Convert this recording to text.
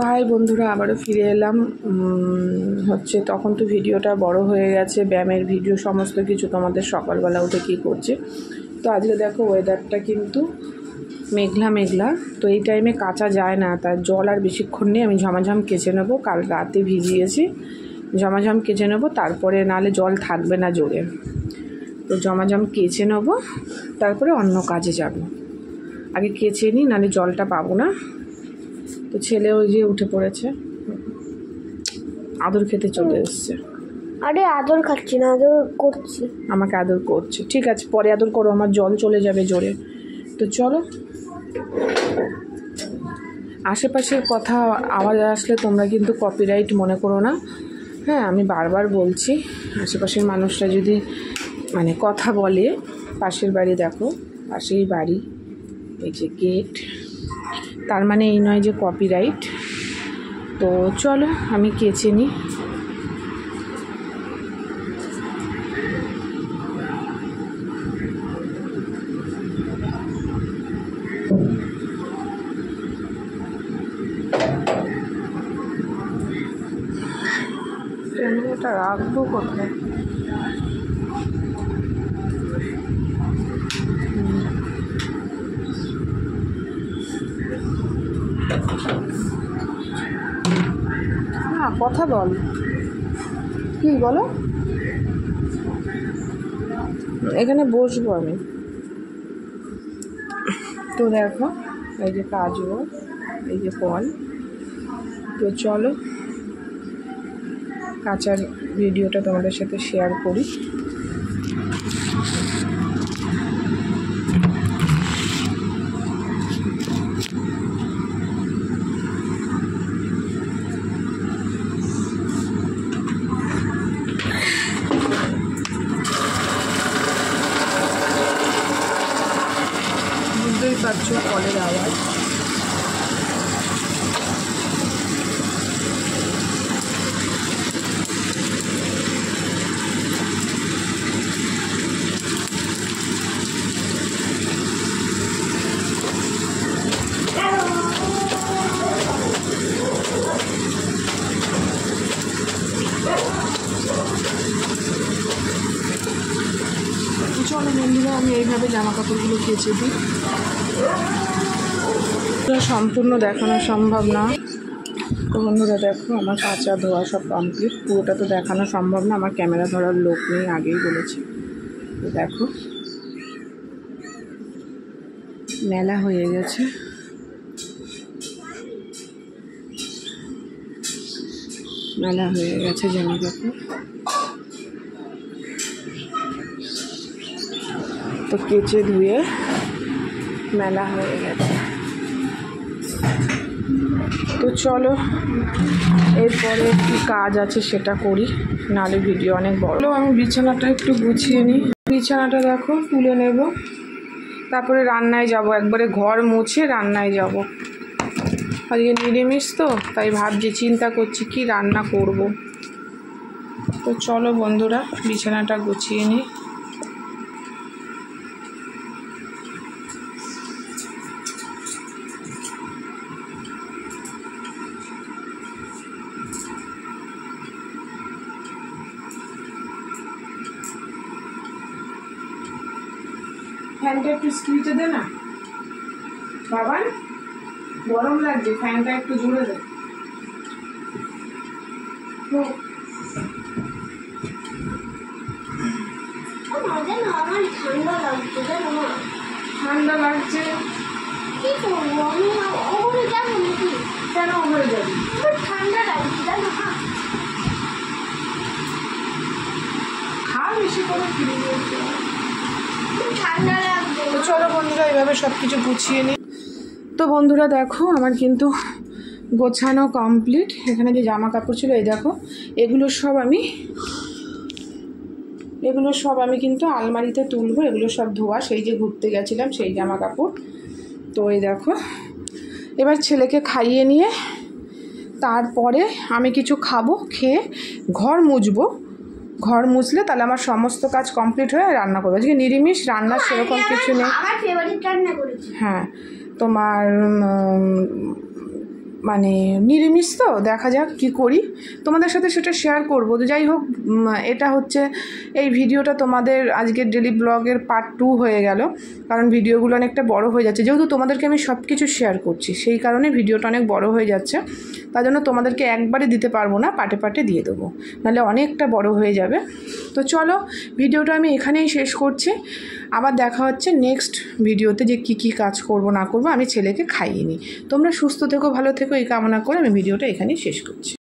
High বন্ধুরা, আবারও ফিরে এলাম। হচ্ছে তখন তো ভিডিওটা বড় হয়ে গেছে, ব্যায়ামের ভিডিও সমস্ত কিছু তোমাদের সকালবেলা উঠে কী করছে। তো আজকে দেখো ওয়েদারটা কিন্তু মেঘলা মেঘলা, তো এই টাইমে কাচা যায় না, তার জল আর বেশিক্ষণ নেই। আমি ঝমাঝম কেচে নেবো, কাল রাতে ভিজিয়েছি, ঝমাঝম কেচে নেবো, তারপরে নাহলে জল থাকবে না জোরে। তো ঝমাঝম কেচে নেবো, তারপরে অন্য কাজে যাব। আগে কেচে নিই, নাহলে জলটা পাবো না। তো ছেলে ওই যে উঠে পড়েছে, আদর খেতে চলে এসছে। আরে আদর খাচ্ছি না, আদর করছি। আমাকে আদর করছে, ঠিক আছে, পরে আদর করো, আমার জল চলে যাবে জোরে। তো চলো, আশেপাশের কথা আওয়াজ আসলে তোমরা কিন্তু কপিরাইট মনে করো না। হ্যাঁ, আমি বারবার বলছি, আশেপাশের মানুষরা যদি মানে কথা বলে, পাশের বাড়ি দেখো, পাশেই বাড়ি, এই যে গেট, তার মানে এই নয় যে কপিরাইট। তো চলো আমি কেচে নিই। এটা রাখবো কোথায়? না, কথা বল, কি বলো? এখানে বসবো আমি। তো দেখো, এই যে কাজও, এই যে ফল। তো চলো কাঁচার ভিডিওটা তোমাদের সাথে শেয়ার করি। বুঝতেই পারছো কলের আওয়াজ। চলো বন্ধুরা, আমি এইভাবে জামা কাপড়গুলো কেচে দিই। সম্পূর্ণ দেখানো সম্ভব না। তো বন্ধুরা দেখো, আমার কাঁচা ধোয়া সব কমপ্লিট, পুরোটা তো দেখানো সম্ভব না, আমার ক্যামেরা ধরার লোক নেই, আগেই বলেছি। তো দেখো মেলা হয়ে গেছে, মেলা হয়ে গেছে জামা কাপড়। তো কেচে ধুয়ে মেলা হয়ে গেছে। তো চলো এরপরে কি কাজ আছে সেটা করি, নাহলে ভিডিও অনেক বড়। আমি বিছানাটা একটু গুছিয়ে নিই। বিছানাটা দেখো তুলে নেব, তারপরে রান্নায় যাব, একবারে ঘর মুছে রান্নায় যাব। আজকে নিরামিষ তো, তাই ভাবছি, চিন্তা করছি কি রান্না করব। তো চলো বন্ধুরা, বিছানাটা গুছিয়ে নিই। ফ্যানটা একটু স্কুইচে দে না বাবা, গরম লাগছে, ফ্যানটা একটু জুড়ে দে। ঠান্ডা লাগছে, কি করবো আমি? ওপরে যাবো নাকি? কেন ওপরে যাবি? ঠান্ডা লাগছে, জানো? খা বেশি করে, ফিরে যাচ্ছে, ঠান্ডা লাগবে। তো চলো বন্ধুরা এইভাবে সব কিছু গুছিয়ে নিই। তো বন্ধুরা দেখো, আমার কিন্তু গোছানো কমপ্লিট। এখানে যে জামা কাপড় ছিল, এই দেখো, এগুলো সব আমি কিন্তু আলমারিতে তুলবো। এগুলো সব ধোয়া, সেই যে ঘুরতে গেছিলাম সেই জামা কাপড়। তো এই দেখো, এবার ছেলেকে খাইয়ে নিয়ে তারপরে আমি কিছু খাবো, খেয়ে ঘর মুছবো। ঘর মুছলে তাহলে আমার সমস্ত কাজ কমপ্লিট হয়ে রান্না করবো। আজকে নিরামিষ, রান্নার সেরকম কিছু নেই। আমার ফেভারিট রান্না করেছি। হ্যাঁ, তোমার মানে নিরামিষ তো, দেখা যাক কি করি, তোমাদের সাথে সেটা শেয়ার করব। তো যাই হোক, এটা হচ্ছে এই ভিডিওটা তোমাদের আজকের ডেলি ব্লগের পার্ট 2 হয়ে গেল, কারণ ভিডিওগুলো অনেকটা বড় হয়ে যাচ্ছে। যেহেতু তোমাদেরকে আমি সব কিছু শেয়ার করছি, সেই কারণে ভিডিওটা অনেক বড় হয়ে যাচ্ছে। তার জন্য তোমাদেরকে একবারে দিতে পারবো না, পার্টে পার্টে দিয়ে দেবো, নাহলে অনেকটা বড় হয়ে যাবে। তো চলো, ভিডিওটা আমি এখানেই শেষ করছি। আবার দেখা হচ্ছে নেক্সট ভিডিওতে, যে কি কাজ করব না করব। আমি ছেলেকে খাইয়ে নিই। তোমরা সুস্থ থেকো, ভালো থেকো, এই কামনা করে আমি ভিডিওটা এখানেই শেষ করছি।